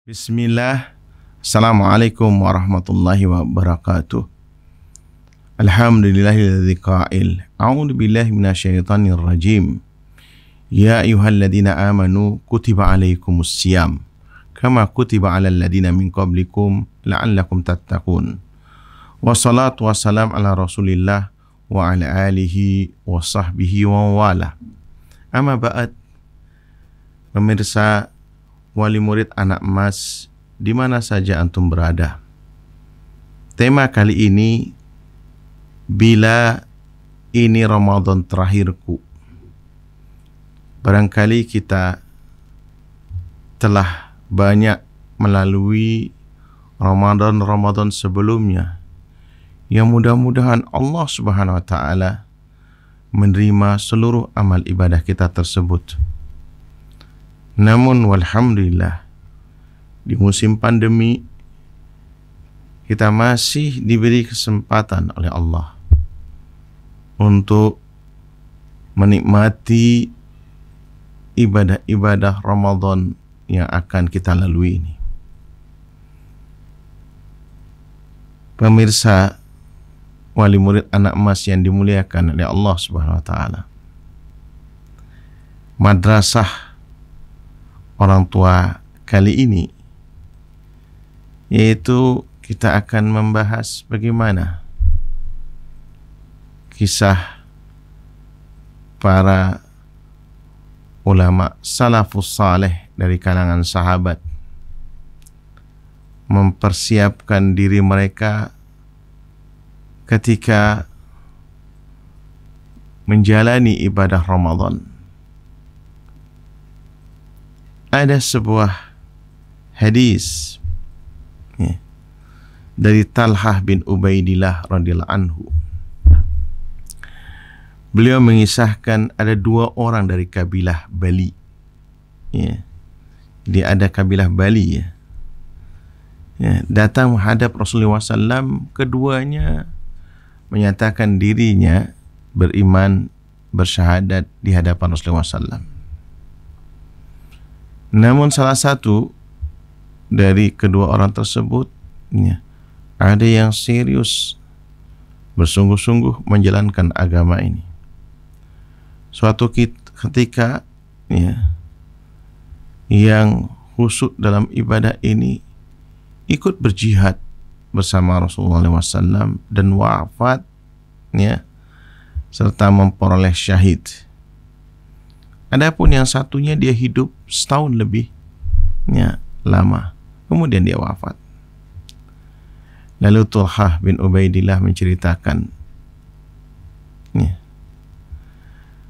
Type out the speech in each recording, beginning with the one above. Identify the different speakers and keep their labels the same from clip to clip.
Speaker 1: Bismillah. Assalamualaikum warahmatullahi wabarakatuh. Alhamdulillahilladzi qa'il. A'udzu billahi minasyaitonir rajim. Ya ayyuhalladzina amanu kutiba alaikumus syiyam kama kutiba alal ladzina min qablikum la'allakum tattaqun. Wassalatu wassalam ala Rasulillah wa ala alihi wa sahbihi wa wala. Amma ba'd. Pemirsa wali murid anak emas di mana saja antum berada. Tema kali ini, bila ini Ramadan terakhirku. Barangkali kita telah banyak melalui Ramadan sebelumnya, yang mudah-mudahan Allah Subhanahu wa taala menerima seluruh amal ibadah kita tersebut. Namun walhamdulillah, di musim pandemi kita masih diberi kesempatan oleh Allah untuk menikmati ibadah-ibadah Ramadan yang akan kita lalui ini. Pemirsa wali murid anak emas yang dimuliakan oleh Allah Subhanahu wa taala. Madrasah orang tua kali ini, yaitu kita akan membahas bagaimana kisah para ulama salafus saleh dari kalangan sahabat mempersiapkan diri mereka ketika menjalani ibadah Ramadan. Ada sebuah hadis dari Talhah bin Ubaidillah radhiyallahu anhu. Beliau mengisahkan ada dua orang dari kabilah Bali. Jadi ada kabilah Bali datang menghadap Rasulullah SAW. Keduanya menyatakan dirinya beriman, bersyahadat di hadapan Rasulullah SAW. Namun salah satu dari kedua orang tersebut ada yang serius bersungguh-sungguh menjalankan agama ini. Suatu ketika yang khusyuk dalam ibadah ini ikut berjihad bersama Rasulullah SAW dan wafat serta memperoleh syahid. Adapun yang satunya dia hidup setahun lebih lama, kemudian dia wafat. Lalu Talhah bin Ubaidillah menceritakan,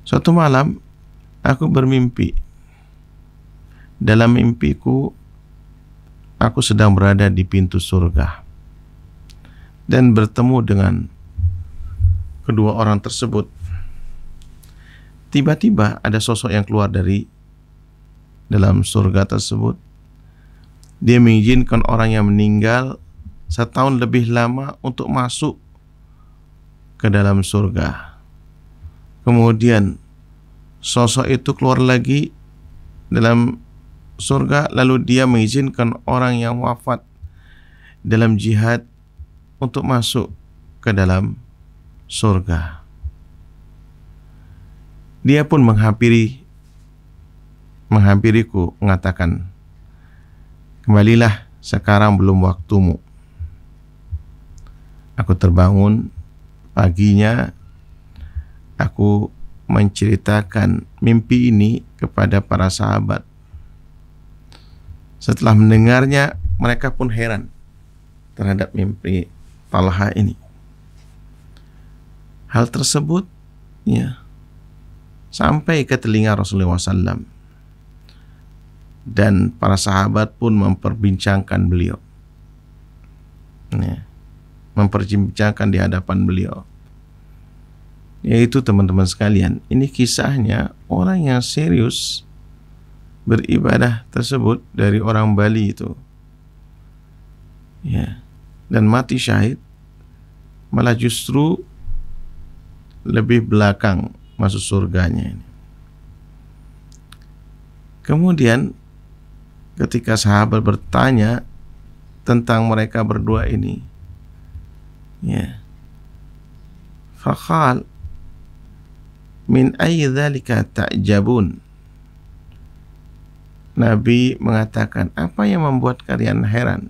Speaker 1: suatu malam aku bermimpi. Dalam mimpiku aku sedang berada di pintu surga dan bertemu dengan kedua orang tersebut. Tiba-tiba ada sosok yang keluar dari dalam surga tersebut. Dia mengizinkan orang yang meninggal setahun lebih lama untuk masuk ke dalam surga. Kemudian sosok itu keluar lagi dalam surga, lalu dia mengizinkan orang yang wafat dalam jihad untuk masuk ke dalam surga. Dia pun menghampiriku mengatakan, kembalilah, sekarang belum waktumu. Aku terbangun paginya, aku menceritakan mimpi ini kepada para sahabat. Setelah mendengarnya, mereka pun heran terhadap mimpi Talhah ini. Hal tersebut sampai ke telinga Rasulullah SAW, dan para sahabat pun memperbincangkan beliau, memperbincangkan di hadapan beliau. Yaitu teman-teman sekalian, ini kisahnya orang yang serius beribadah tersebut dari orang Bali itu, dan mati syahid, malah justru lebih belakang masuk surganya ini. Kemudian ketika sahabat bertanya tentang mereka berdua ini, ya, faqal min ayyi dzalika ta'jabun. Nabi mengatakan, apa yang membuat kalian heran?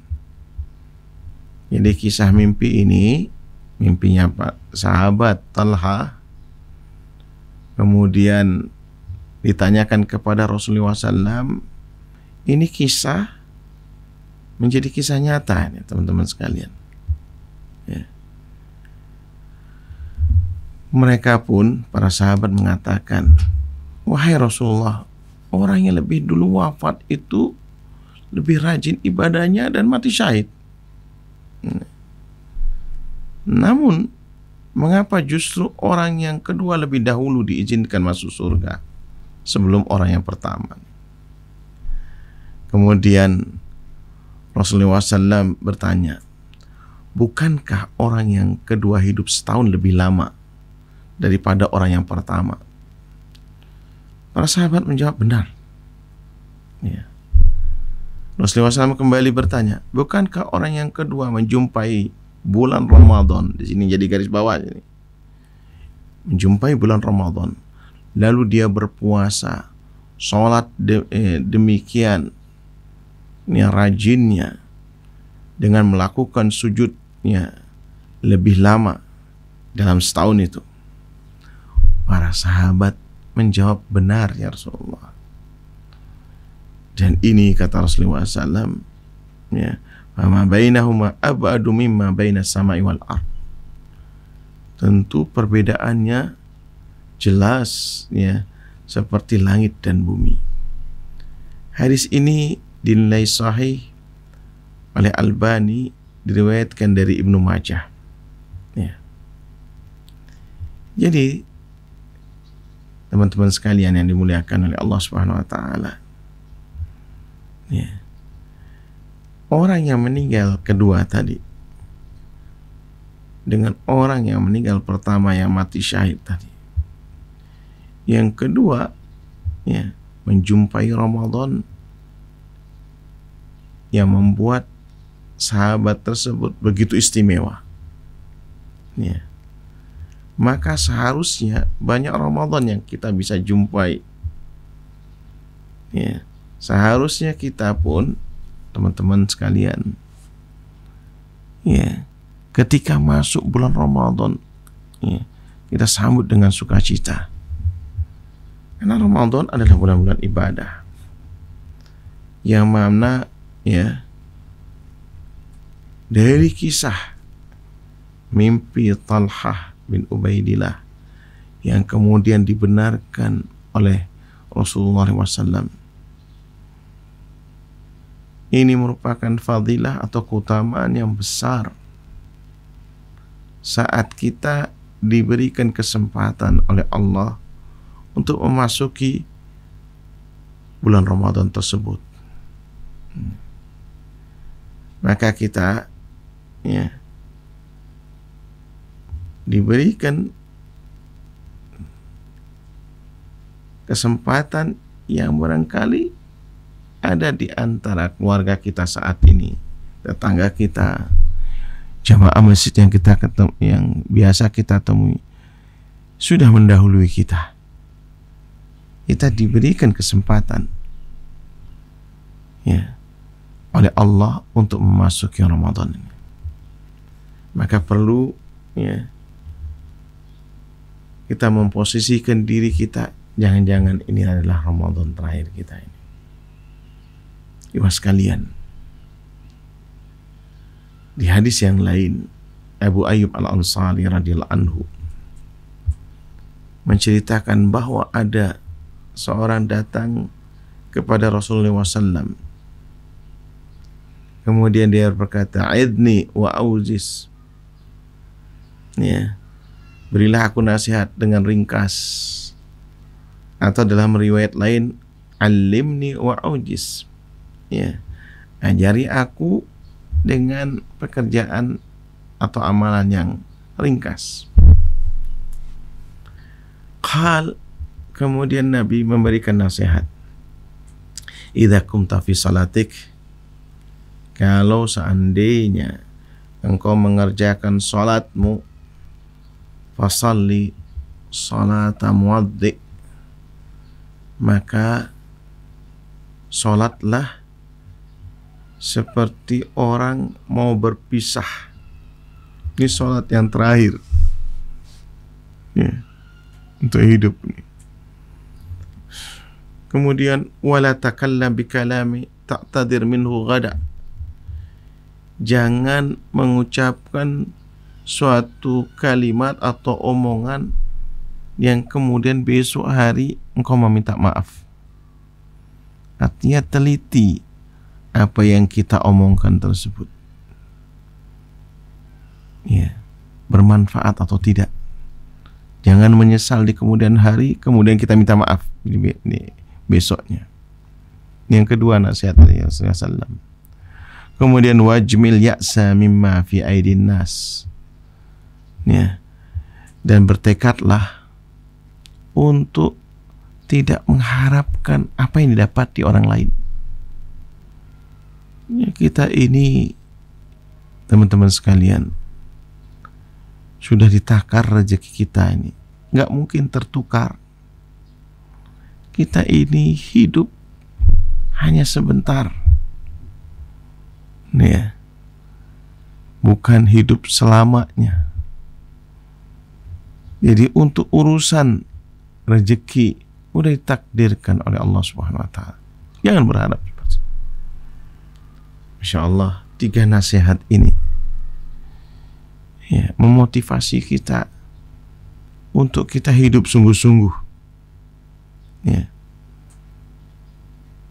Speaker 1: Jadi kisah mimpi ini, mimpinya Pak sahabat Talha, kemudian ditanyakan kepada Rasulullah SAW. Ini kisah menjadi kisah nyata ya, teman-teman sekalian. Ya. Mereka pun, para sahabat mengatakan, wahai Rasulullah, orang yang lebih dulu wafat itu lebih rajin ibadahnya dan mati syahid. Namun, mengapa justru orang yang kedua lebih dahulu diizinkan masuk surga sebelum orang yang pertama? Kemudian Rasulullah SAW bertanya, bukankah orang yang kedua hidup setahun lebih lama daripada orang yang pertama? Para sahabat menjawab, benar. Ya. Rasulullah SAW kembali bertanya, bukankah orang yang kedua menjumpai bulan Ramadan? Di sini jadi garis bawah ini. Menjumpai bulan Ramadan, lalu dia berpuasa, sholat demikian ya, rajinnya, dengan melakukan sujudnya lebih lama dalam setahun itu. Para sahabat menjawab, benar ya Rasulullah. Dan ini kata Rasulullah SAW, ya, fama bainahuma ab'adu mimma bainas sama'i wal ard. Tentu perbedaannya jelas ya, seperti langit dan bumi. Hadis ini dinilai sahih oleh Albani, diriwayatkan dari Ibnu Majah. Ya. Jadi teman-teman sekalian yang dimuliakan oleh Allah Subhanahu wa taala, ya, orang yang meninggal kedua tadi dengan orang yang meninggal pertama yang mati syahid tadi, yang kedua ya, menjumpai Ramadan yang membuat sahabat tersebut begitu istimewa, ya, maka seharusnya banyak Ramadan yang kita bisa jumpai, ya. Seharusnya kita pun, teman-teman sekalian, ya, ketika masuk bulan Ramadan, ya, kita sambut dengan sukacita, karena Ramadan adalah bulan-bulan ibadah yang mana, ya, dari kisah mimpi Talhah bin Ubaidillah yang kemudian dibenarkan oleh Rasulullah SAW, ini merupakan fadilah atau keutamaan yang besar saat kita diberikan kesempatan oleh Allah untuk memasuki bulan Ramadan tersebut. Maka kita, ya, diberikan kesempatan yang barangkali ada di antara keluarga kita saat ini, tetangga kita, jamaah masjid yang kita ketemu, yang biasa kita temui, sudah mendahului kita. Kita diberikan kesempatan, ya, oleh Allah untuk memasuki Ramadan ini. Maka perlu, ya, kita memposisikan diri kita, jangan-jangan ini adalah Ramadan terakhir kita ini. Ibu sekalian, di hadis yang lain, Abu Ayyub Al-Ansari radhiyallahu anhu menceritakan bahwa ada seorang datang kepada Rasulullah SAW. Kemudian dia berkata, "Aidni wa auzis." Ya, berilah aku nasihat dengan ringkas. Atau dalam riwayat lain, "Alimni wa aujis." Ya, ajari aku dengan pekerjaan atau amalan yang ringkas. Qal, kemudian Nabi memberikan nasihat. idza kumta fi salatik, kalau seandainya engkau mengerjakan salatmu, fasalli salata muaddi, maka salatlah seperti orang mau berpisah. Ini salat yang terakhir ya, untuk hidup ini. Kemudian wala takallam bikalami ta'tadir minhu ghada, jangan mengucapkan suatu kalimat atau omongan yang kemudian besok hari engkau meminta maaf. Artinya teliti apa yang kita omongkan tersebut, ya, bermanfaat atau tidak. Jangan menyesal di kemudian hari, kemudian kita minta maaf ini besoknya. Yang kedua nasihat dari Rasulullah SAW. Kemudian wajmil ya'sa mimma fi aidin nas, ya, dan bertekadlah untuk tidak mengharapkan apa yang didapati orang lain. Ya, kita ini teman-teman sekalian sudah ditakar rezeki kita ini, nggak mungkin tertukar. Kita ini hidup hanya sebentar, ya, bukan hidup selamanya. Jadi untuk urusan rezeki udah ditakdirkan oleh Allah Subhanahu wa taala. Jangan berharap. Masya Allah, 3 nasihat ini ya, memotivasi kita untuk kita hidup sungguh-sungguh. Ya.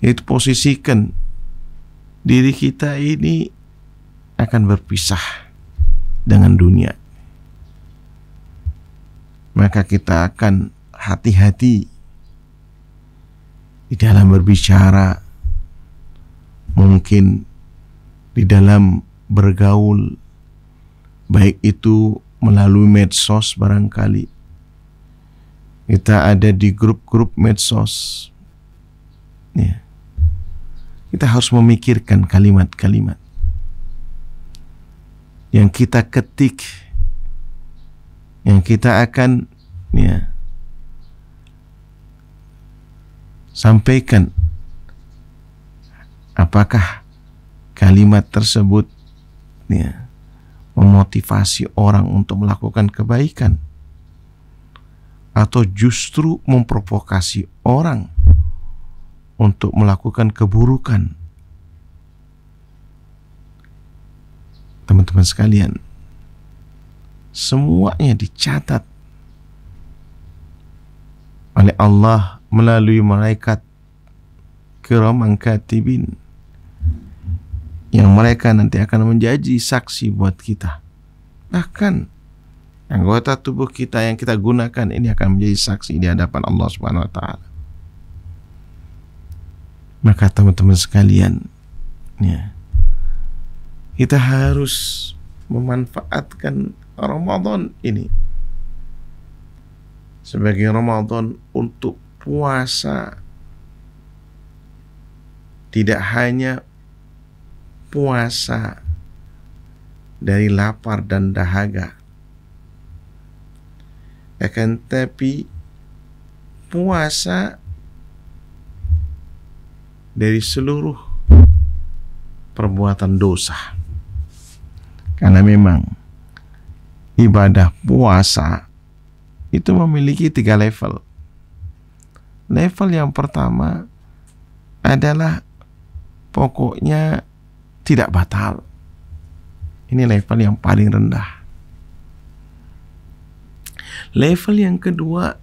Speaker 1: Itu posisikan diri kita ini akan berpisah dengan dunia. Maka kita akan hati-hati di dalam berbicara, mungkin di dalam bergaul, baik itu melalui medsos. Barangkali kita ada di grup-grup medsos, ya, kita harus memikirkan kalimat-kalimat yang kita ketik, yang kita akan, ya, sampaikan. Apakah kalimat tersebut, ya, memotivasi orang untuk melakukan kebaikan, atau justru memprovokasi orang untuk melakukan keburukan? Teman-teman sekalian, semuanya dicatat oleh Allah melalui malaikat kiraman katibin, yang mereka nanti akan menjadi saksi buat kita. Bahkan anggota tubuh kita yang kita gunakan ini akan menjadi saksi di hadapan Allah Subhanahu wa taala. Maka teman-teman sekalian, ya, kita harus memanfaatkan Ramadan ini sebagai Ramadan untuk puasa, tidak hanya puasa dari lapar dan dahaga, akan tapi puasa dari seluruh perbuatan dosa. Karena memang ibadah puasa itu memiliki 3 level. Level yang pertama adalah pokoknya tidak batal. Ini level yang paling rendah. Level yang kedua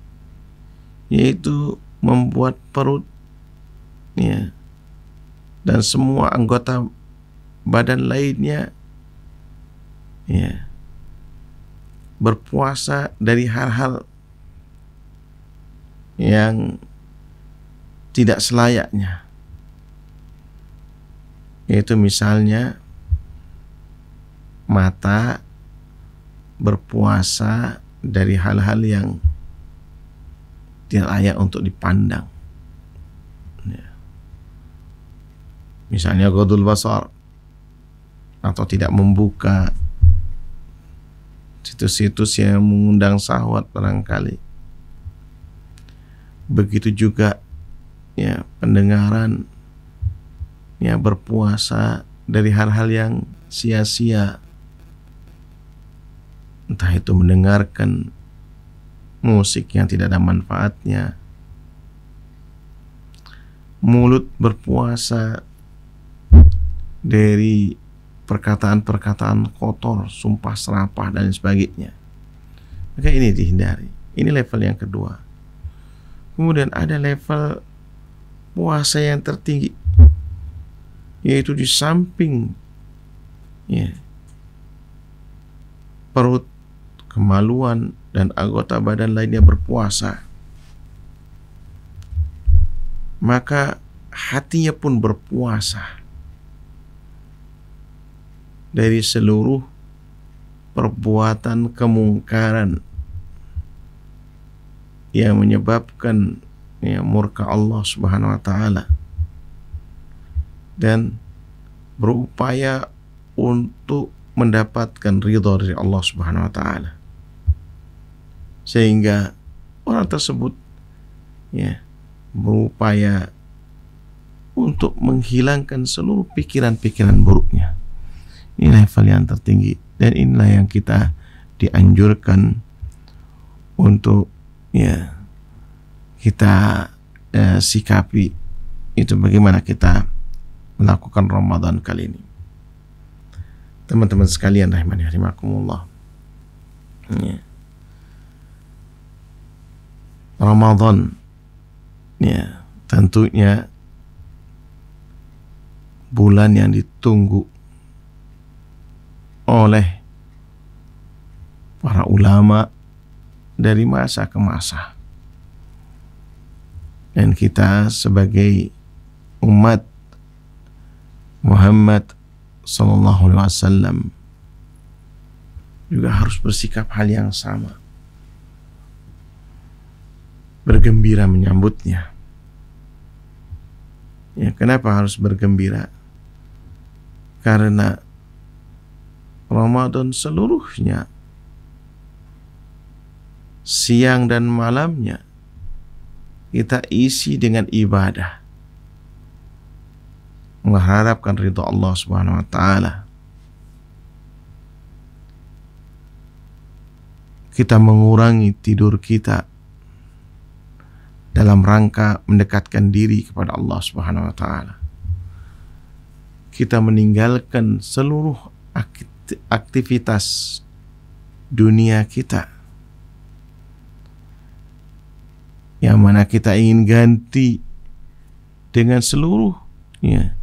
Speaker 1: yaitu membuat perut, ya, dan semua anggota badan lainnya, ya, berpuasa dari hal-hal yang tidak selayaknya. Yaitu misalnya mata berpuasa dari hal-hal yang tidak layak untuk dipandang, ya. Misalnya ghadul basar, atau tidak membuka situs-situs yang mengundang syahwat barangkali. Begitu juga ya pendengaran, ya berpuasa dari hal-hal yang sia-sia, entah itu mendengarkan musik yang tidak ada manfaatnya. Mulut berpuasa dari perkataan-perkataan kotor, sumpah serapah dan sebagainya. Maka ini dihindari. Ini level yang kedua. Kemudian ada level puasa yang tertinggi, yaitu di samping ya, perut, kemaluan, dan anggota badan lainnya berpuasa, maka hatinya pun berpuasa dari seluruh perbuatan kemungkaran yang menyebabkan ya, murka Allah Subhanahu wa taala, dan berupaya untuk mendapatkan ridha dari Allah Subhanahu wa taala, sehingga orang tersebut ya berupaya untuk menghilangkan seluruh pikiran-pikiran buruknya. Ini level yang tertinggi, dan inilah yang kita dianjurkan untuk ya kita sikapi itu bagaimana kita melakukan Ramadan kali ini. Teman-teman sekalian rahimani rahimakumullah, ya. Ramadan ya tentunya bulan yang ditunggu oleh para ulama dari masa ke masa, dan kita sebagai umat Muhammad sallallahu alaihi wasallam juga harus bersikap hal yang sama, bergembira menyambutnya. Ya, kenapa harus bergembira? Karena Ramadan seluruhnya, siang dan malamnya, kita isi dengan ibadah, mengharapkan ridha Allah Subhanahu wa taala. Kita mengurangi tidur kita dalam rangka mendekatkan diri kepada Allah Subhanahu wa taala. Kita meninggalkan seluruh aktivitas dunia kita yang mana kita ingin ganti dengan seluruh ya,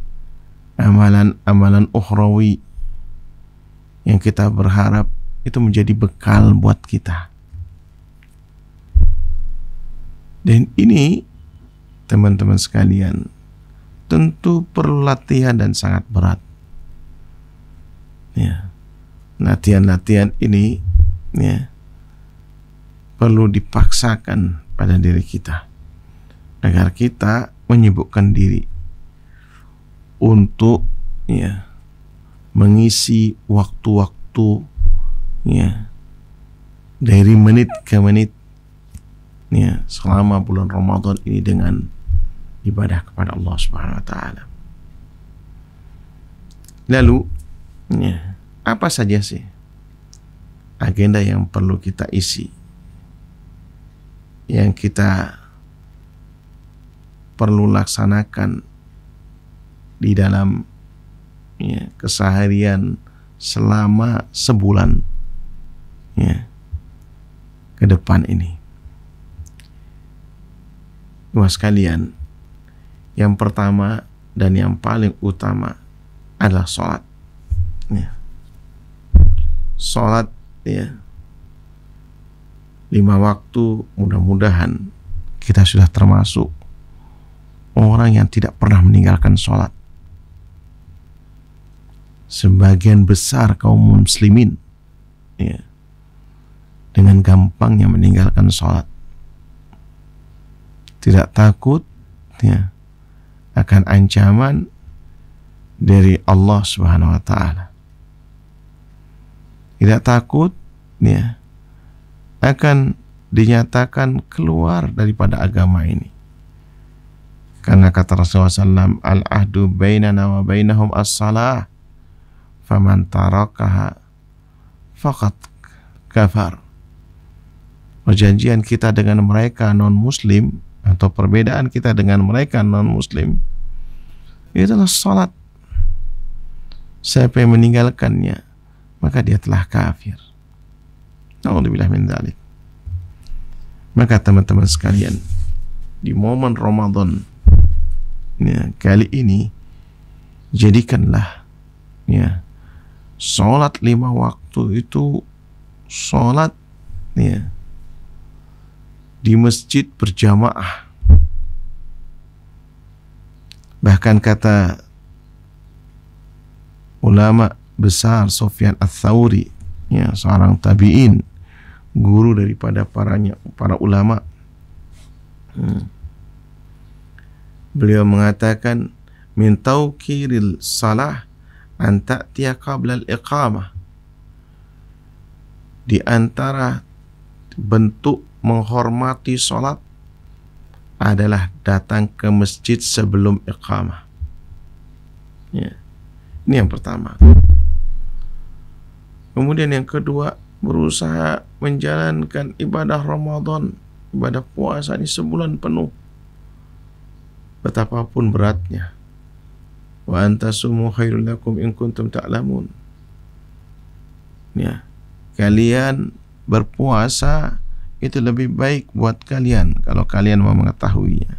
Speaker 1: amalan-amalan ukhrawi yang kita berharap itu menjadi bekal buat kita. Dan ini teman-teman sekalian tentu perlu latihan dan sangat berat. Ya, latihan-latihan ini ya perlu dipaksakan pada diri kita agar kita menyibukkan diri untuk ya mengisi waktu-waktu ya dari menit ke menit ya selama bulan Ramadan ini dengan ibadah kepada Allah Subhanahu wa taala. Lalu ya, apa saja sih agenda yang perlu kita isi, yang kita perlu laksanakan di dalam ya, keseharian selama sebulan ya, ke depan ini. Luas sekalian, yang pertama dan yang paling utama adalah sholat. Ya. Sholat ya 5 waktu, mudah-mudahan kita sudah termasuk orang yang tidak pernah meninggalkan sholat. Sebagian besar kaum muslimin ya, dengan gampangnya meninggalkan sholat, tidak takut ya akan ancaman dari Allah Subhanahu wa taala. Tidak takut ya akan dinyatakan keluar daripada agama ini. Karena kata Rasulullah SAW, al-ahdu bainana wa bainahum as-salah, faman tarakaha faqad kafar. Perjanjian kita dengan mereka non-muslim, atau perbedaan kita dengan mereka non-muslim, itu adalah salat. Siapa yang meninggalkannya, maka dia telah kafir. Na'udzubillah min dzalik. Maka teman-teman sekalian, di momen Ramadan ya, kali ini, jadikanlah ya sholat 5 waktu itu sholat ya di masjid berjamaah. Bahkan kata ulama besar Sufyan Ats-Tsauri, ya, seorang tabi'in, guru daripada para ulama, beliau mengatakan, min tawqiril salah an ta'tiya qabla al-iqamah. Di antara bentuk menghormati salat adalah datang ke masjid sebelum iqamah. Ya. Ini yang pertama. Kemudian yang kedua, berusaha menjalankan ibadah Ramadan, ibadah puasa ini sebulan penuh, betapapun beratnya. Wa antasumu khairul lakum in kuntum ta'lamun. Ya, kalian berpuasa itu lebih baik buat kalian kalau kalian mau mengetahuinya.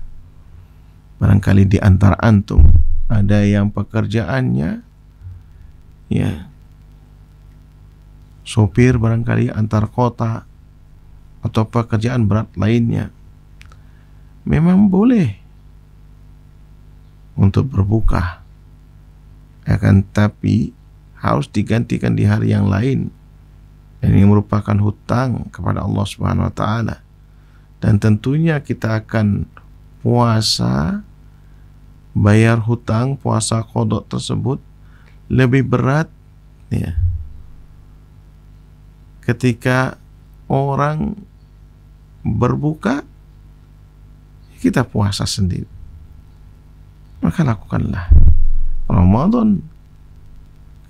Speaker 1: Barangkali di antara antum ada yang pekerjaannya ya sopir, barangkali antar kota, atau pekerjaan berat lainnya, memang boleh untuk berbuka, akan tapi harus digantikan di hari yang lain, dan ini merupakan hutang kepada Allah Subhanahu wa taala. Dan tentunya kita akan puasa, bayar hutang, puasa qada tersebut lebih berat ya ketika orang berbuka, kita puasa sendiri. Maka lakukanlah Ramadan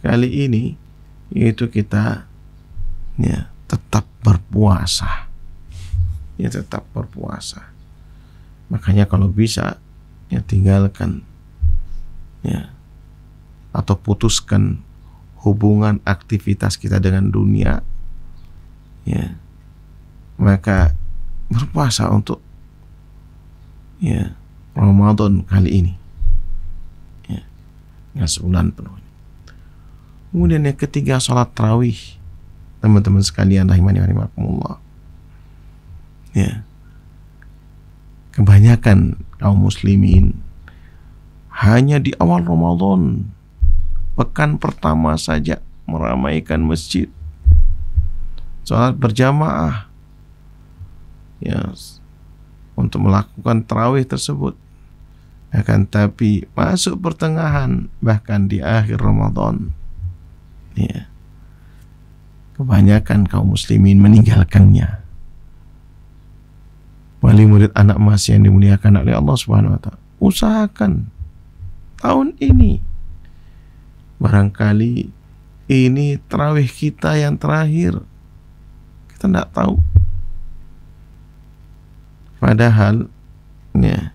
Speaker 1: kali ini, yaitu kita ya tetap berpuasa, ya tetap berpuasa. Makanya kalau bisa ya tinggalkan ya atau putuskan hubungan aktivitas kita dengan dunia ya, maka berpuasa untuk ya Ramadan kali ini ya, nggak sebulan penuh. Kemudian yang ketiga, sholat tarawih. Teman-teman sekalian rahimani wa rahimakumullah, ya, kebanyakan kaum muslimin hanya di awal Ramadan, pekan pertama saja, meramaikan masjid, sholat berjamaah ya untuk melakukan tarawih tersebut. Akan tapi masuk pertengahan, bahkan di akhir Ramadan ya, kebanyakan kaum muslimin meninggalkannya. Wali murid anak emas yang dimuliakan oleh Allah Subhanahu wa taala, usahakan tahun ini, barangkali ini tarawih kita yang terakhir, kita tidak tahu. Padahal ya,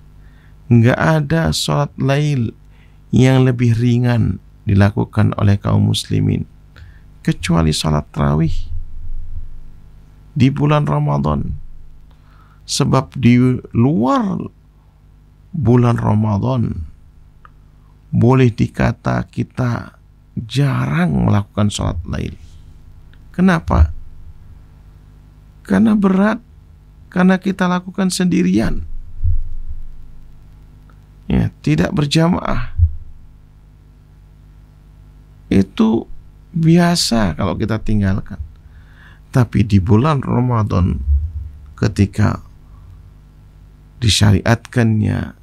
Speaker 1: nggak ada sholat lail yang lebih ringan dilakukan oleh kaum muslimin kecuali sholat tarawih di bulan Ramadan. Sebab di luar bulan Ramadan boleh dikata kita jarang melakukan sholat lail. Kenapa? Karena berat, karena kita lakukan sendirian ya, tidak berjamaah. Itu biasa kalau kita tinggalkan. Tapi di bulan Ramadan, ketika disyariatkannya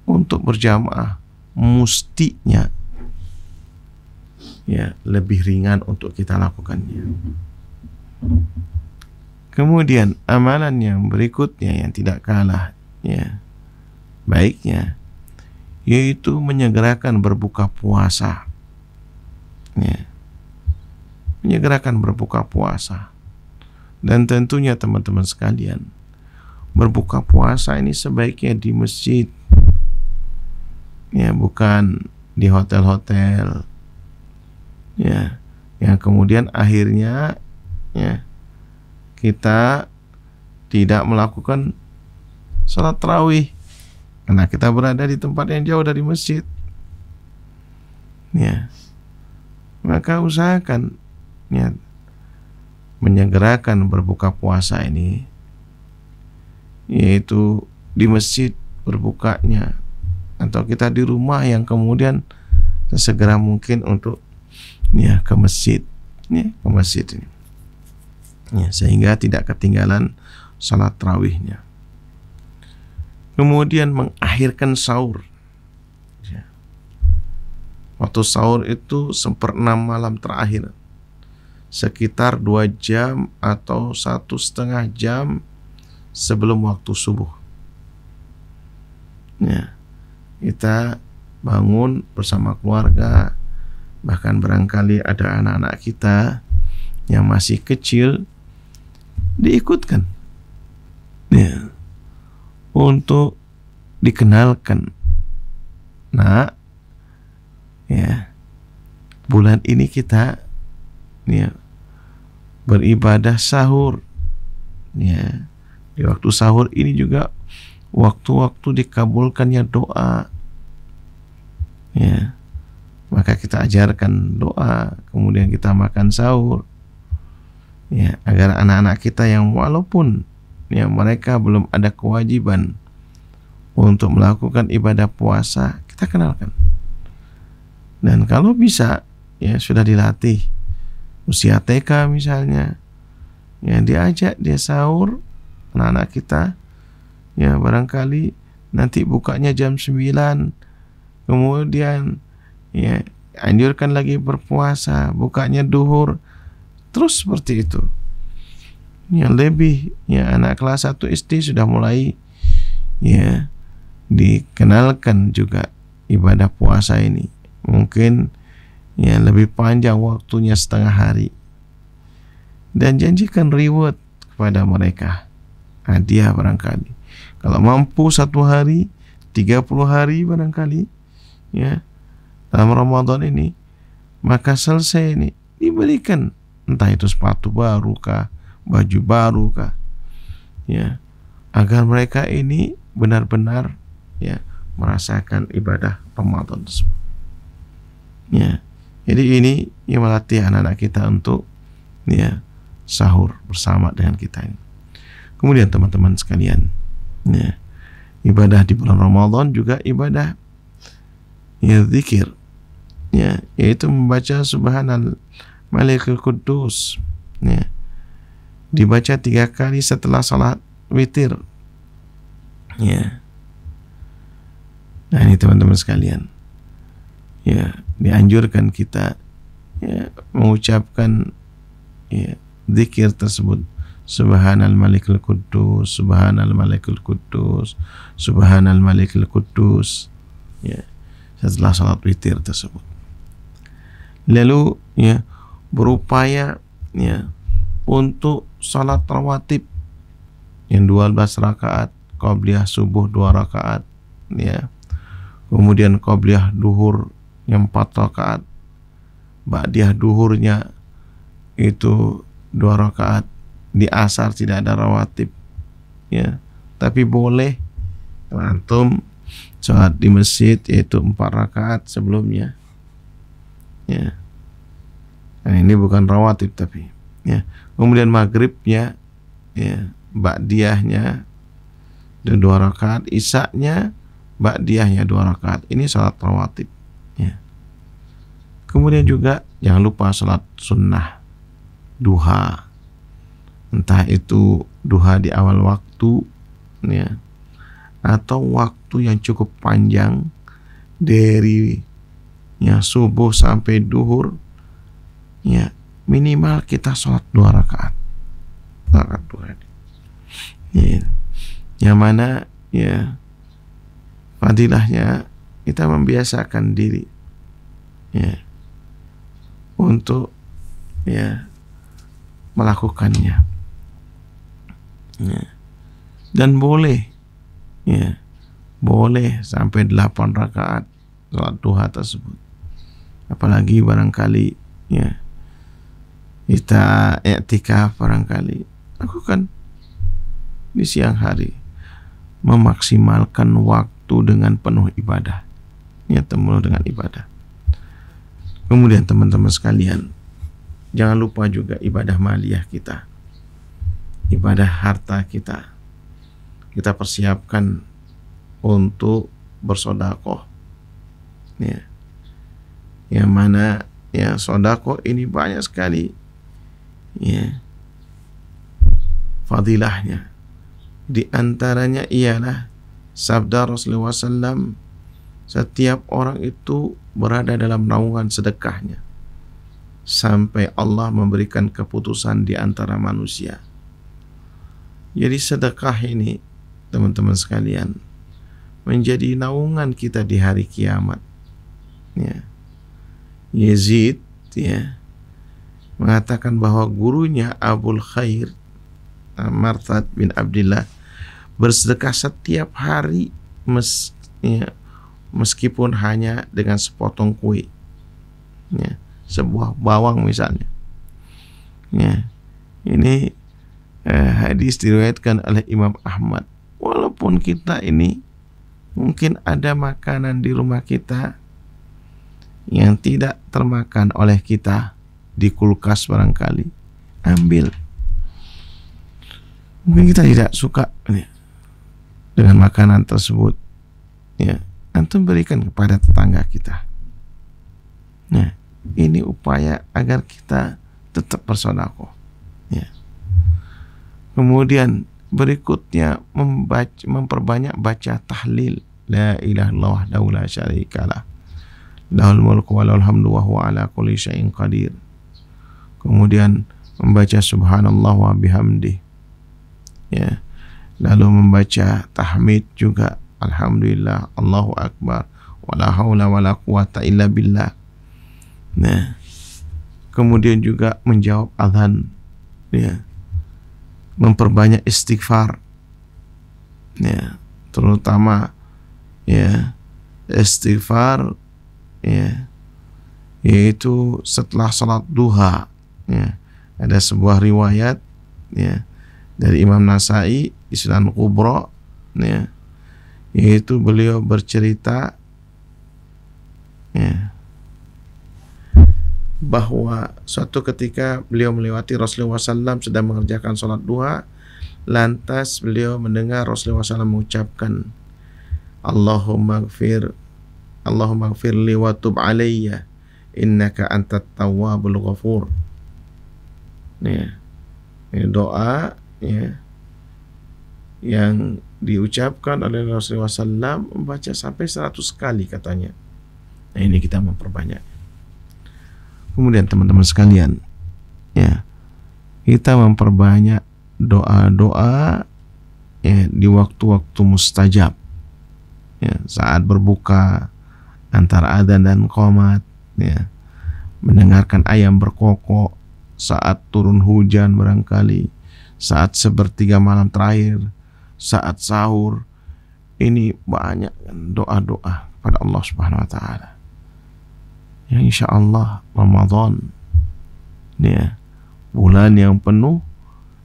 Speaker 1: untuk berjamaah, mustinya ya lebih ringan untuk kita lakukannya. Kemudian amalan yang berikutnya yang tidak kalah ya baiknya, yaitu menyegerakan berbuka puasa. Ya. Menyegerakan berbuka puasa. Dan tentunya teman-teman sekalian, berbuka puasa ini sebaiknya di masjid. Ya, bukan di hotel-hotel. Ya, yang kemudian akhirnya ya kita tidak melakukan salat tarawih karena kita berada di tempat yang jauh dari masjid. Ya, maka usahakan ya menyegerakan berbuka puasa ini, yaitu di masjid berbukanya, atau kita di rumah yang kemudian sesegera mungkin untuk ya ke masjid, ya ke masjid ini, ya, sehingga tidak ketinggalan salat tarawihnya. Kemudian mengakhirkan sahur. Ya. Waktu sahur itu 1/6 malam terakhir, sekitar 2 jam atau 1,5 jam sebelum waktu subuh. Ya, kita bangun bersama keluarga, bahkan barangkali ada anak-anak kita yang masih kecil, diikutkan ya untuk dikenalkan, nah ya bulan ini kita ya beribadah sahur ya. Di waktu sahur ini juga waktu-waktu dikabulkannya doa ya, maka kita ajarkan doa, kemudian kita makan sahur ya, agar anak-anak kita yang walaupun ya mereka belum ada kewajiban untuk melakukan ibadah puasa, kita kenalkan. Dan kalau bisa ya sudah dilatih usia TK misalnya, ya diajak dia sahur anak-anak kita, ya barangkali nanti bukanya jam 9, kemudian ya anjurkan lagi berpuasa, bukanya duhur, terus seperti itu. Yang lebih ya anak kelas 1 SD sudah mulai ya dikenalkan juga ibadah puasa ini. Mungkin ya lebih panjang waktunya, setengah hari. Dan janjikan reward kepada mereka, hadiah barangkali. Kalau mampu 1 hari, 30 hari barangkali ya dalam Ramadan ini, maka selesai ini diberikan entah itu sepatu baru kah, baju baru kah, ya, agar mereka ini benar-benar ya merasakan ibadah Ramadan tersebut. Ya, jadi ini yang melatih anak-anak kita untuk ya sahur bersama dengan kita ini. Kemudian teman-teman sekalian, ya, ibadah di bulan Ramadan juga ibadah ya zikir, ya, yaitu membaca Subhanal Malikul Quddus, ya, dibaca 3 kali setelah salat witir, ya. Nah ini teman-teman sekalian, ya dianjurkan kita ya mengucapkan ya zikir tersebut, Subhanal Malikul Quddus, Subhanal Malikul Quddus, Subhanal Malikul Quddus, ya, setelah salat witir tersebut. Lalu ya berupaya ya untuk salat rawatib yang 12 rakaat, qabliyah subuh 2 rakaat ya. Kemudian qabliyah duhur yang 4 rakaat, ba'diyah duhurnya itu 2 rakaat. Di asar tidak ada rawatib ya, tapi boleh antum sholat di masjid yaitu 4 rakaat sebelumnya ya. Nah, ini bukan rawatib tapi ya. Kemudian maghribnya ya ba'diyahnya 2 rakaat, isya-nya ba'diyahnya 2 rakaat. Ini salat rawatib ya. Kemudian juga jangan lupa salat sunnah duha, entah itu duha di awal waktu ya, atau waktu yang cukup panjang dari ya subuh sampai duhur, ya minimal kita sholat 2 rakaat, rakaat 2, ya, yang mana ya fadilahnya kita membiasakan diri ya untuk ya melakukannya ya. Dan boleh ya boleh sampai 8 rakaat sholat duha tersebut, apalagi barangkali ya kita i'tikaf, barangkali lakukan di siang hari, memaksimalkan waktu dengan penuh ibadah, ya penuh dengan ibadah. Kemudian teman-teman sekalian, jangan lupa juga ibadah maliyah kita, ibadah harta kita. Kita persiapkan untuk bersodakoh, ya, yang mana ya sodakoh ini banyak sekali ya fadilahnya. Di antaranya ialah sabda Rasulullah SAW, setiap orang itu berada dalam naungan sedekahnya sampai Allah memberikan keputusan di antara manusia. Jadi sedekah ini teman-teman sekalian menjadi naungan kita di hari kiamat ya. Yazid ya mengatakan bahwa gurunya Abul Khair Marthad bin Abdillah bersedekah setiap hari meskipun hanya dengan sepotong kue ya, sebuah bawang misalnya ya. Ini hadis diriwayatkan oleh Imam Ahmad. Walaupun kita ini mungkin ada makanan di rumah kita yang tidak termakan oleh kita di kulkas barangkali, ambil. Mungkin kita tidak suka ya, dengan makanan tersebut ya, antum berikan kepada tetangga kita. Nah, ini upaya agar kita tetap bersedekah ya. Kemudian berikutnya memperbanyak baca tahlil la ilaha illallah wahdahu la syarikalah lahul mulku wa lahul hamdu wa huwa ala kulli syai'in qadir. Kemudian membaca subhanallah wa bihamdi ya, lalu membaca tahmid juga, alhamdulillah, Allahu akbar, wala haula wala quwata illa billah. Nah, kemudian juga menjawab azan ya, memperbanyak istighfar ya, terutama ya istighfar ya, yaitu setelah salat duha ya. Ada sebuah riwayat ya dari Imam Nasai di Sunan Kubra ya, yaitu beliau bercerita ya bahwa suatu ketika beliau melewati Rasulullah SAW sedang mengerjakan sholat duha, lantas beliau mendengar Rasulullah SAW mengucapkan Allahumma gfir li wa tub alayya innaka antat tawwabul ghafur ya. Ini doa ya yang diucapkan oleh Rasulullah SAW, membaca sampai 100 kali katanya. Nah, ini kita memperbanyak. Kemudian teman-teman sekalian ya, kita memperbanyak doa-doa ya di waktu-waktu mustajab ya, saat berbuka, antara adzan dan qomat ya, mendengarkan ayam berkokok, saat turun hujan barangkali, saat sepertiga malam terakhir, saat sahur. Ini banyak doa-doa pada Allah Subhanahu wa taala. Ya, insya Allah Ramadan ya, bulan yang penuh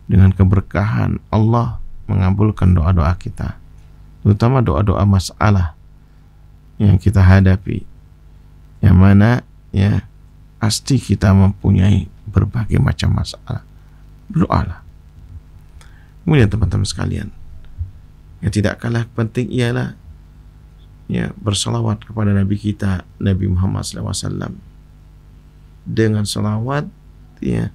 Speaker 1: dengan keberkahan, Allah mengabulkan doa-doa kita, terutama doa-doa masalah yang kita hadapi, yang mana ya pasti kita mempunyai berbagai macam masalah. Berdoalah. Kemudian teman-teman sekalian, yang tidak kalah penting ialah ya bersalawat kepada Nabi kita, Nabi Muhammad SAW. Dengan salawat ya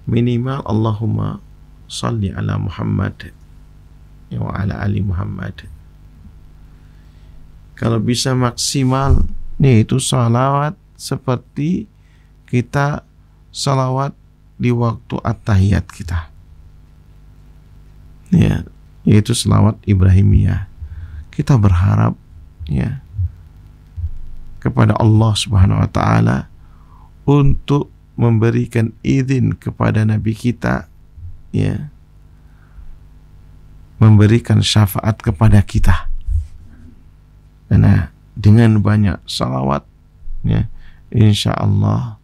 Speaker 1: minimal Allahumma salli ala Muhammad ya wa ala ali Muhammad. Kalau bisa maksimal yaitu salawat seperti kita salawat di waktu at-tahiyat kita, ya, yaitu salawat Ibrahimiyah. Kita berharap, ya, kepada Allah Subhanahu wa taala untuk memberikan izin kepada nabi kita, ya, memberikan syafaat kepada kita. Karena dengan banyak salawat, ya, insya Allah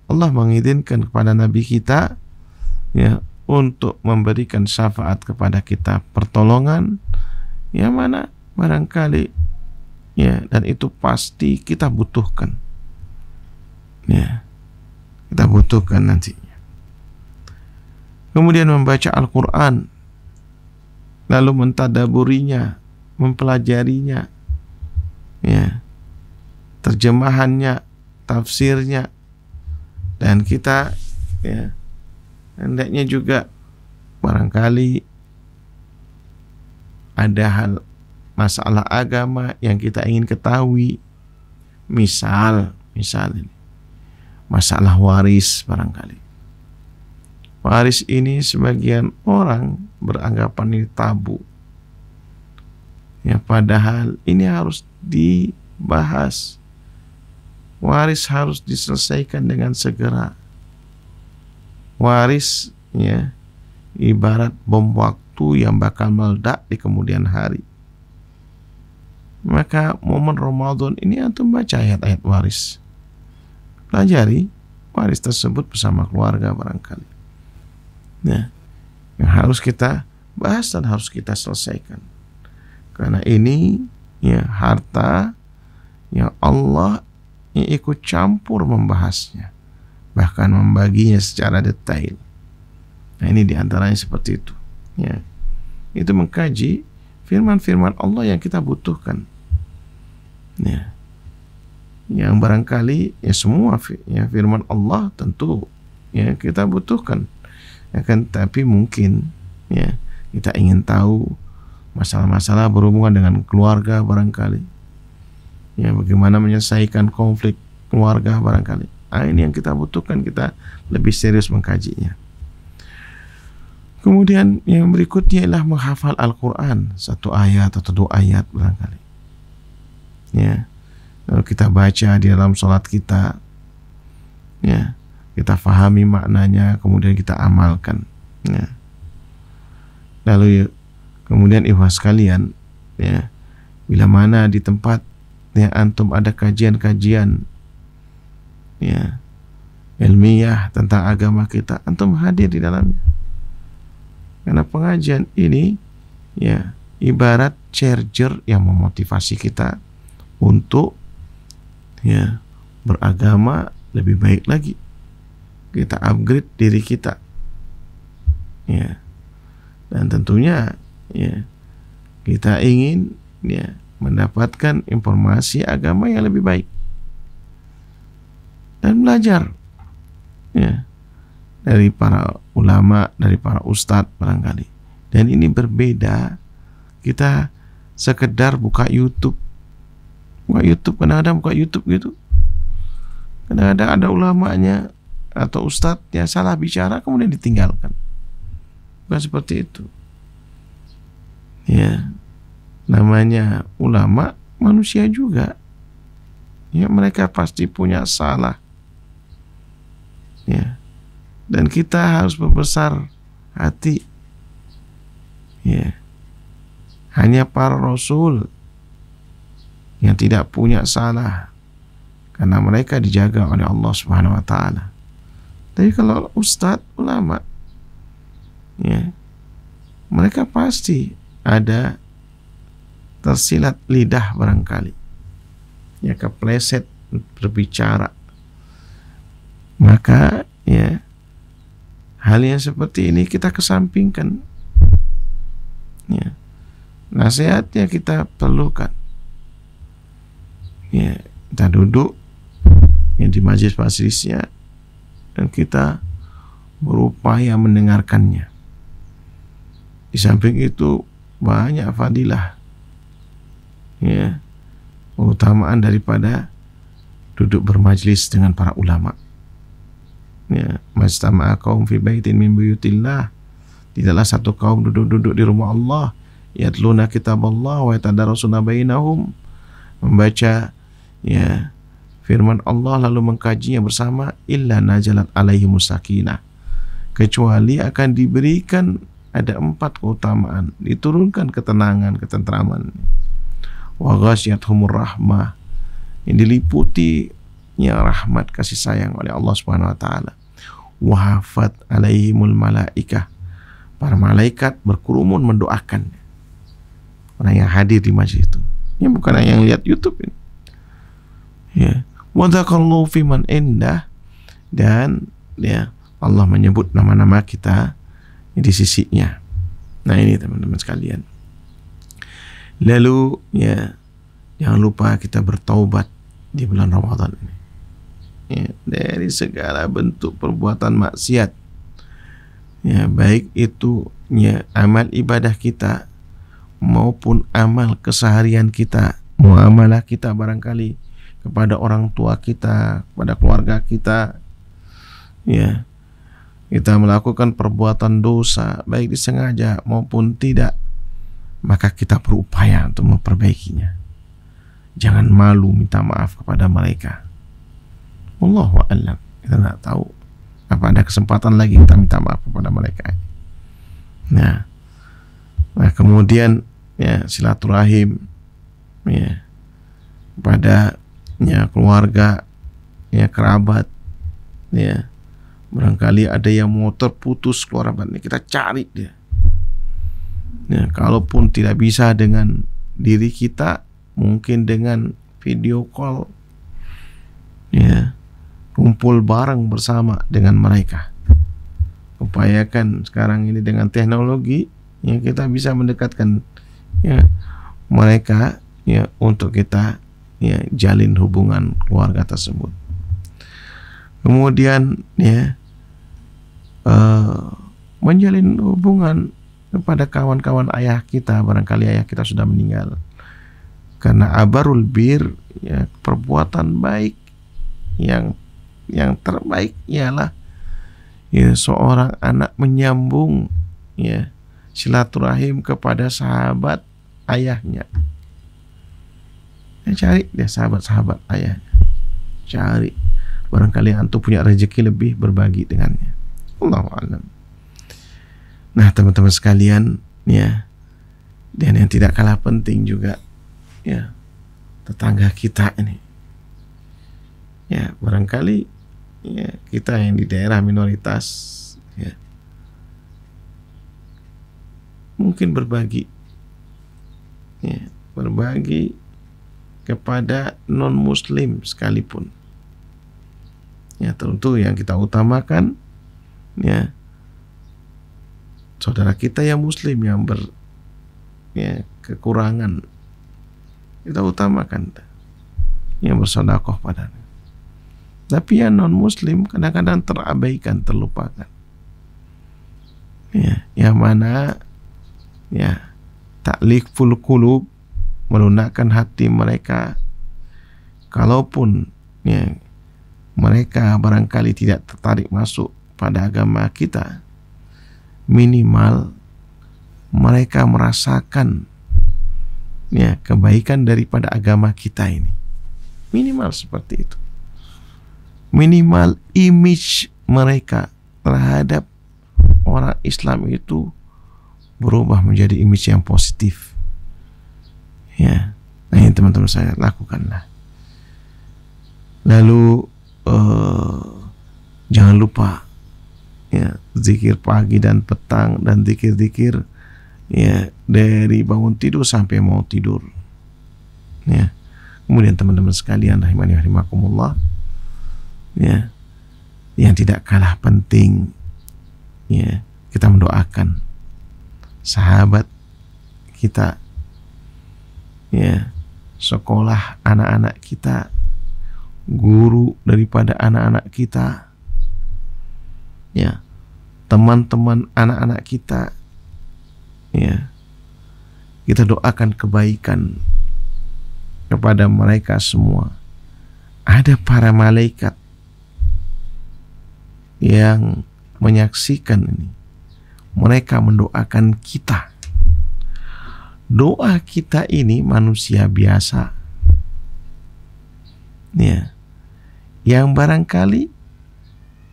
Speaker 1: Allah mengizinkan kepada nabi kita, ya, untuk memberikan syafaat kepada kita, pertolongan yang mana barangkali, ya, dan itu pasti kita butuhkan, ya, kita butuhkan nantinya. Kemudian membaca Al-Quran, lalu mentadaburinya, mempelajarinya, ya, terjemahannya, tafsirnya, dan kita, ya, hendaknya juga barangkali ada hal masalah agama yang kita ingin ketahui, misal ini masalah waris barangkali. Waris ini sebagian orang beranggapan ini tabu, ya, padahal ini harus dibahas. Waris harus diselesaikan dengan segera. Waris, ya, ibarat bom waktu yang bakal meledak di kemudian hari. Maka momen Ramadan ini antum baca ayat-ayat waris, pelajari waris tersebut bersama keluarga barangkali. Nah, yang harus kita bahas dan harus kita selesaikan, karena ini, ya, harta yang Allah yang ikut campur membahasnya, bahkan membaginya secara detail. Nah, ini diantaranya seperti itu, ya, itu mengkaji firman-firman Allah yang kita butuhkan, ya, yang barangkali, ya, semua, ya, firman Allah tentu, ya, kita butuhkan, ya kan, tapi mungkin, ya, kita ingin tahu masalah-masalah berhubungan dengan keluarga barangkali, ya, bagaimana menyelesaikan konflik keluarga barangkali. Ini yang kita butuhkan, kita lebih serius mengkajinya. Kemudian yang berikutnya adalah menghafal Al-Quran, satu ayat atau dua ayat barangkali, ya, lalu kita baca di dalam sholat kita, ya, kita fahami maknanya, kemudian kita amalkan, ya. Lalu kemudian ikhwas sekalian, ya, bila mana di tempat yang antum ada kajian-kajian, ya, ilmiah tentang agama kita, antum hadir di dalamnya. Karena pengajian ini, ya, ibarat charger yang memotivasi kita untuk, ya, beragama lebih baik lagi. Kita upgrade diri kita, ya, dan tentunya, ya, kita ingin, ya, mendapatkan informasi agama yang lebih baik dan belajar, ya, dari para ulama, dari para ustadz barangkali. Dan ini berbeda kita sekedar buka YouTube, kadang-kadang buka YouTube gitu, kadang-kadang ada ulamanya atau ustadznya salah bicara kemudian ditinggalkan. Bukan seperti itu, ya, namanya ulama manusia juga, ya, mereka pasti punya salah, ya, dan kita harus berbesar hati, ya, hanya para rasul yang tidak punya salah karena mereka dijaga oleh Allah Subhanahu wa taala. Tapi kalau ustadz, ulama, ya, mereka pasti ada tersilat lidah barangkali, ya, kepleset berbicara. Maka, ya, hal yang seperti ini kita kesampingkan, ya, nasihatnya kita perlukan, ya, kita duduk, ya, di majelis-majelisnya dan kita berupaya mendengarkannya. Di samping itu banyak fadilah, ya, keutamaan daripada duduk bermajlis dengan para ulama. Ya, majtama'a qaum fi baitin min buyutillah. Tidaklah satu kaum duduk-duduk di rumah Allah, yatluna kitaballah wa yatadarasuna bainahum, membaca ya firman Allah lalu mengkajinya bersama, illa nazalat alaihimus sakinah, kecuali akan diberikan ada 4 keutamaan, diturunkan ketenangan, ketentraman. Wa ghasyiyatuhumur rahmah, yang diliputi ya rahmat kasih sayang oleh Allah Subhanahu wa taala. Wa hafat alaihimul malaikah, para malaikat berkerumun mendoakan orang yang hadir di majlis itu. Ya, bukan yang lihat YouTube ini. Ya, wa dzakarallahu fiman indah, dan ya Allah menyebut nama-nama kita di sisinya. Nah, ini teman-teman sekalian. Lalu ya jangan lupa kita bertaubat di bulan Ramadan ini. Ya, dari segala bentuk perbuatan maksiat. Ya, baik itu ya amal ibadah kita maupun amal keseharian kita, muamalah kita barangkali kepada orang tua kita, kepada keluarga kita. Ya, kita melakukan perbuatan dosa baik disengaja maupun tidak, maka kita berupaya untuk memperbaikinya. Jangan malu minta maaf kepada mereka. Wallahu a'lam. Kita tidak tahu apa ada kesempatan lagi kita minta maaf kepada mereka. Nah kemudian ya silaturahim ya pada ya keluarga, ya kerabat, ya barangkali ada yang mau terputus kerabatnya, kita cari dia. Ya, kalaupun tidak bisa dengan diri kita, mungkin dengan video call, ya kumpul bareng bersama dengan mereka. Upayakan sekarang ini dengan teknologi yang kita bisa mendekatkan ya mereka ya untuk kita ya jalin hubungan keluarga tersebut. Kemudian ya menjalin hubungan kepada kawan-kawan ayah kita, barangkali ayah kita sudah meninggal. Karena abarul bir ya perbuatan baik yang terbaik ialah ya seorang anak menyambung ya silaturahim kepada sahabat ayahnya. Ya, cari dia sahabat-sahabat ayahnya, cari, barangkali antum punya rezeki lebih, berbagi dengannya. Allahu a'lam. Nah teman-teman sekalian ya, dan yang tidak kalah penting juga ya tetangga kita ini. Ya barangkali ya kita yang di daerah minoritas ya mungkin berbagi ya, berbagi kepada non muslim sekalipun. Ya tentu yang kita utamakan ya saudara kita yang muslim yang kekurangan, kita utamakan yang bersedekah padanya. Tapi yang non muslim kadang-kadang terabaikan, terlupakan. Ya, yang mana ya ta'liqul qulub, melunakkan hati mereka. Kalaupun ya mereka barangkali tidak tertarik masuk pada agama kita, minimal mereka merasakan ya kebaikan daripada agama kita ini. Minimal seperti itu. Minimal image mereka terhadap orang Islam itu berubah menjadi image yang positif. Ya, nah ini teman-teman saya lakukanlah. Lalu jangan lupa ya zikir pagi dan petang, dan zikir-zikir ya dari bangun tidur sampai mau tidur. Ya. Kemudian teman-teman sekalian rahimani wa rahimakumullah, ya yang tidak kalah penting ya kita mendoakan sahabat kita, ya sekolah anak-anak kita, guru daripada anak-anak kita, ya teman-teman anak-anak kita, ya kita doakan kebaikan kepada mereka semua. Ada para malaikat yang menyaksikan ini, mereka mendoakan kita. Doa kita ini manusia biasa, ya, yang barangkali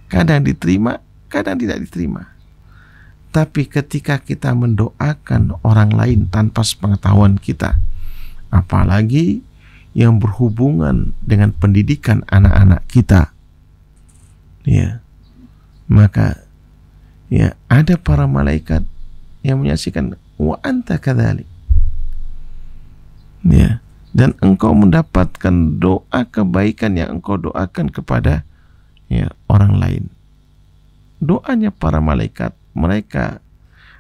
Speaker 1: kadang diterima, kadang tidak diterima. Tapi ketika kita mendoakan orang lain tanpa sepengetahuan kita, apalagi yang berhubungan dengan pendidikan anak-anak kita, ya, maka ya ada para malaikat yang menyaksikan, wa anta kadzalik, ya, dan engkau mendapatkan doa kebaikan yang engkau doakan kepada ya orang lain. Doanya para malaikat, mereka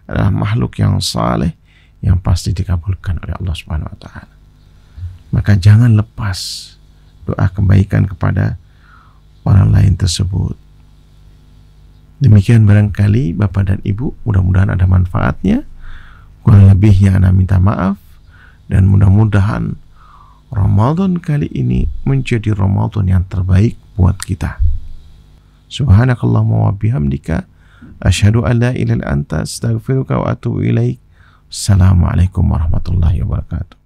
Speaker 1: adalah makhluk yang saleh yang pasti dikabulkan oleh Allah Subhanahu wa taala. Maka jangan lepas doa kebaikan kepada orang lain tersebut. Demikian barangkali Bapak dan Ibu, mudah-mudahan ada manfaatnya. Kurang lebihnya ana minta maaf, dan mudah-mudahan Ramadan kali ini menjadi Ramadan yang terbaik buat kita. Subhanakallahumma wa bihamdika asyhadu an la ilaha illa anta astaghfiruka wa atubu ilaik. Assalamualaikum warahmatullahi wabarakatuh.